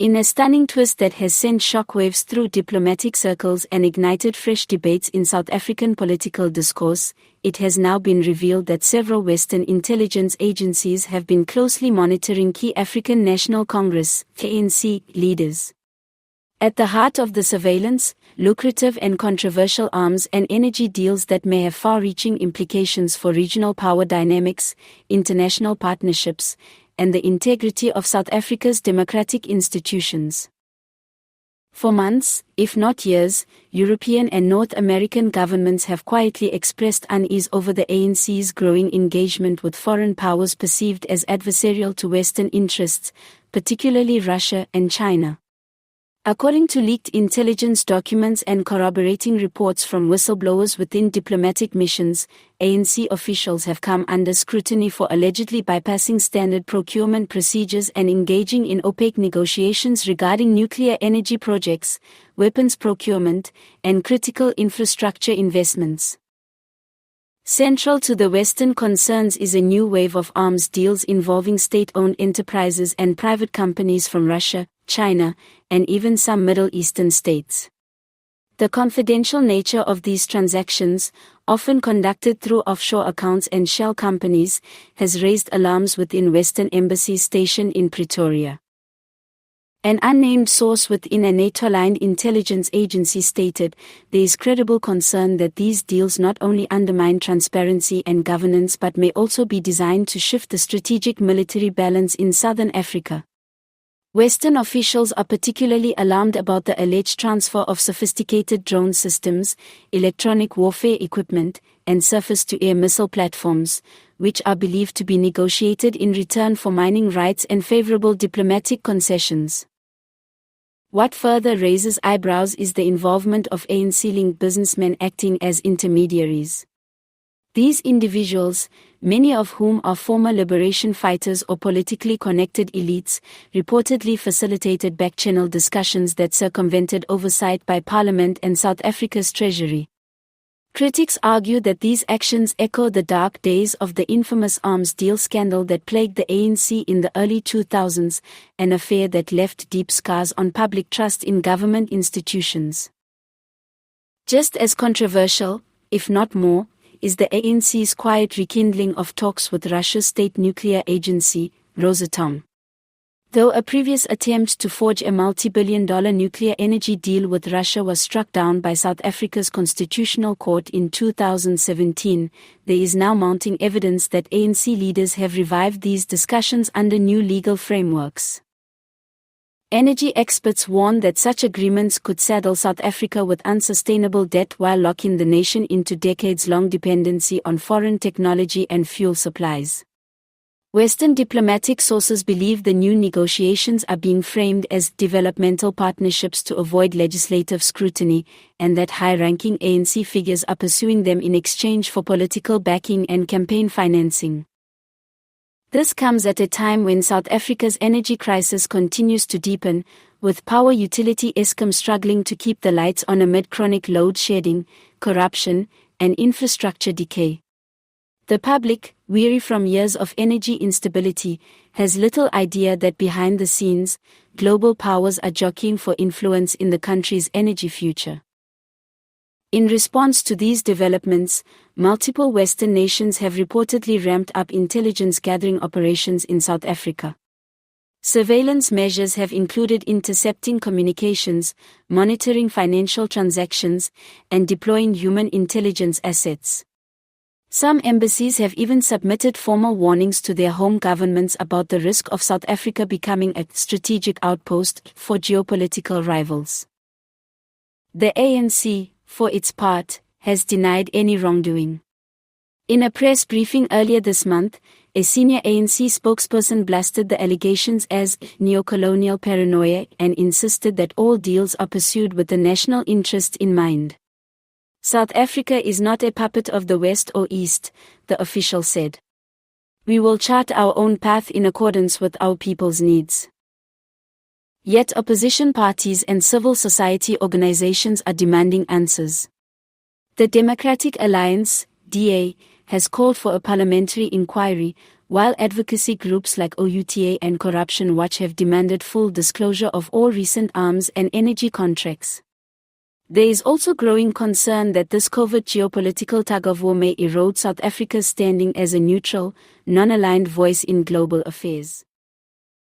In a stunning twist that has sent shockwaves through diplomatic circles and ignited fresh debates in South African political discourse, it has now been revealed that several Western intelligence agencies have been closely monitoring key African National Congress (ANC) leaders. At the heart of the surveillance, lucrative and controversial arms and energy deals that may have far-reaching implications for regional power dynamics, international partnerships, and the integrity of South Africa's democratic institutions. For months, if not years, European and North American governments have quietly expressed unease over the ANC's growing engagement with foreign powers perceived as adversarial to Western interests, particularly Russia and China. According to leaked intelligence documents and corroborating reports from whistleblowers within diplomatic missions, ANC officials have come under scrutiny for allegedly bypassing standard procurement procedures and engaging in opaque negotiations regarding nuclear energy projects, weapons procurement, and critical infrastructure investments. Central to the Western concerns is a new wave of arms deals involving state-owned enterprises and private companies from Russia, China, and even some Middle Eastern states. The confidential nature of these transactions, often conducted through offshore accounts and shell companies, has raised alarms within Western embassies stationed in Pretoria. An unnamed source within a NATO-aligned intelligence agency stated, there is credible concern that these deals not only undermine transparency and governance but may also be designed to shift the strategic military balance in southern Africa. Western officials are particularly alarmed about the alleged transfer of sophisticated drone systems, electronic warfare equipment, and surface-to-air missile platforms, which are believed to be negotiated in return for mining rights and favorable diplomatic concessions. What further raises eyebrows is the involvement of ANC-linked businessmen acting as intermediaries. These individuals, many of whom are former liberation fighters or politically connected elites, reportedly facilitated back-channel discussions that circumvented oversight by Parliament and South Africa's Treasury. Critics argue that these actions echo the dark days of the infamous arms deal scandal that plagued the ANC in the early 2000s, an affair that left deep scars on public trust in government institutions. Just as controversial, if not more, is the ANC's quiet rekindling of talks with Russia's state nuclear agency, Rosatom. Though a previous attempt to forge a multi-billion-dollar nuclear energy deal with Russia was struck down by South Africa's Constitutional Court in 2017, there is now mounting evidence that ANC leaders have revived these discussions under new legal frameworks. Energy experts warn that such agreements could saddle South Africa with unsustainable debt while locking the nation into decades-long dependency on foreign technology and fuel supplies. Western diplomatic sources believe the new negotiations are being framed as developmental partnerships to avoid legislative scrutiny, and that high-ranking ANC figures are pursuing them in exchange for political backing and campaign financing. This comes at a time when South Africa's energy crisis continues to deepen, with power utility Eskom struggling to keep the lights on amid chronic load shedding, corruption, and infrastructure decay. The public, weary from years of energy instability, has little idea that behind the scenes, global powers are jockeying for influence in the country's energy future. In response to these developments, multiple Western nations have reportedly ramped up intelligence gathering operations in South Africa. Surveillance measures have included intercepting communications, monitoring financial transactions, and deploying human intelligence assets. Some embassies have even submitted formal warnings to their home governments about the risk of South Africa becoming a strategic outpost for geopolitical rivals. The ANC, for its part, has denied any wrongdoing. In a press briefing earlier this month, a senior ANC spokesperson blasted the allegations as neocolonial paranoia and insisted that all deals are pursued with the national interest in mind. South Africa is not a puppet of the West or East, the official said. We will chart our own path in accordance with our people's needs. Yet opposition parties and civil society organizations are demanding answers. The Democratic Alliance, DA, has called for a parliamentary inquiry, while advocacy groups like OUTA and Corruption Watch have demanded full disclosure of all recent arms and energy contracts. There is also growing concern that this covert geopolitical tug-of-war may erode South Africa's standing as a neutral, non-aligned voice in global affairs.